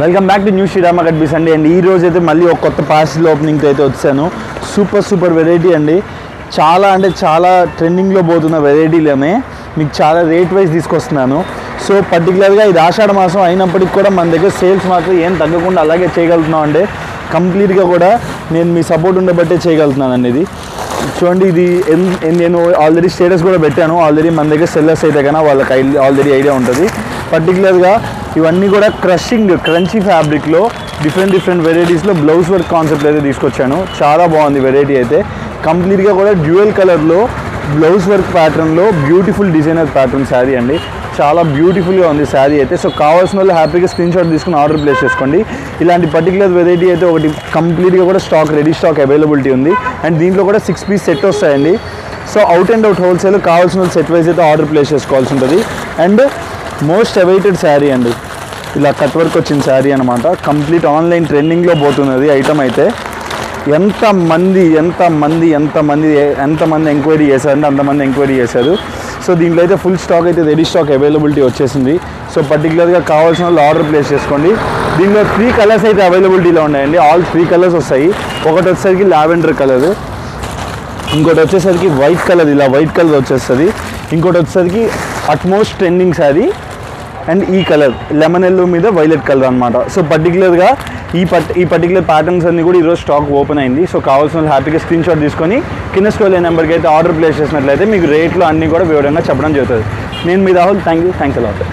Welcome back to new Srirama cut pieces అండి. And ఈ రోజు అయితే మళ్ళీ ఒక కొత్త పార్సిల్ ఓపెనింగ్తో అయితే వచ్చాను. సూపర్ వెరైటీ అండి. చాలా అంటే చాలా ట్రెండింగ్లో పోతున్న వెరైటీలోనే మీకు చాలా రేట్ వైజ్ తీసుకొస్తున్నాను. సో పర్టికులర్గా ఇది ఆషాఢ మాసం అయినప్పటికీ కూడా మన దగ్గర సేల్స్ మాత్రం ఏం తగ్గకుండా అలాగే చేయగలుగుతున్నాం అంటే కంప్లీట్గా కూడా నేను మీ సపోర్ట్ ఉండబట్టే చేయగలుగుతున్నాను అండి. ఇది చూడండి, ఇది నేను ఆల్రెడీ స్టేటస్ కూడా పెట్టాను. ఆల్రెడీ మన దగ్గర సెల్లర్స్ అయితే కన్నా వాళ్ళకి ఆల్రెడీ ఐడియా ఉంటుంది. పర్టికులర్గా ఇవన్నీ కూడా క్రంచీ ఫ్యాబ్రిక్లో డిఫరెంట్ వెరైటీస్లో బ్లౌజ్ వర్క్ కాన్సెప్ట్ అయితే తీసుకొచ్చాను. చాలా బాగుంది వెరైటీ అయితే. కంప్లీట్గా కూడా డ్యూయల్ కలర్లో బ్లౌజ్ వర్క్ ప్యాటర్న్లో బ్యూటిఫుల్ డిజైనర్ ప్యాటర్న్ శారీ అండి. చాలా బ్యూటిఫుల్గా ఉంది శారీ అయితే. సో కావాల్సిన వాళ్ళు హ్యాపీగా స్క్రీన్ షాట్ తీసుకుని ఆర్డర్ ప్లేస్ చేసుకోండి. ఇలాంటి పర్టికులర్ వెరైటీ అయితే ఒకటి కంప్లీట్గా కూడా రెడీ స్టాక్ అవైలబిలిటీ ఉంది. అండ్ దీంట్లో కూడా 6 పీస్ సెట్ వస్తాయండి. సో అవుట్ హోల్సేల్ కావాల్సిన వాళ్ళు సెట్ వైజ్ అయితే ఆర్డర్ ప్లేస్ చేసుకోవాల్సి ఉంటుంది. అండ్ మోస్ట్ అవైటెడ్ శారీ అండి, ఇలా కట్ వర్క్ వచ్చిన శారీ అనమాట. కంప్లీట్ ఆన్లైన్ ట్రెండింగ్లో పోతున్నది ఐటమ్ అయితే. ఎంతమంది ఎంక్వైరీ చేశారంటే అంతమంది ఎంక్వైరీ చేశారు. సో దీంట్లో అయితే ఫుల్ స్టాక్ అయితే రెడీ స్టాక్ అవైలబిలిటీ వచ్చేసింది. సో పర్టికులర్గా కావాల్సిన వాళ్ళు ఆర్డర్ ప్లేస్ చేసుకోండి. దీనిలో 3 కలర్స్ అయితే అవైలబిలిటీలో ఉన్నాయండి. ఆల్ 3 కలర్స్ వస్తాయి. ఒకటి వచ్చేసరికి లావెండర్ కలర్, ఇంకోటి వచ్చేసరికి వైట్ కలర్, ఇలా వైట్ కలర్ వచ్చేస్తుంది. ఇంకోటి వచ్చేసరికి అట్మోస్ట్ ట్రెండింగ్ శారీ అండ్ ఈ కలర్ లెమన్ ఎల్లో మీద వైలెట్ కలర్ అనమాట. సో పర్టికులర్గా ఈ పర్టికులర్ ప్యాటర్న్స్ అన్ని కూడా ఈరోజు స్టాక్ ఓపెన్ అయింది. సో కావాల్సిన వాళ్ళు హ్యాపీగా స్క్రీన్ షాట్ తీసుకొని కింద స్క్రోల్ అయ్యే నెంబర్కి అయితే ఆర్డర్ ప్లేస్ చేసినట్లయితే మీకు రేట్లు అన్నీ కూడా వివరంగా చెప్పడం జరుగుతుంది. నేను మీ రాహుల్. Thanks a lot.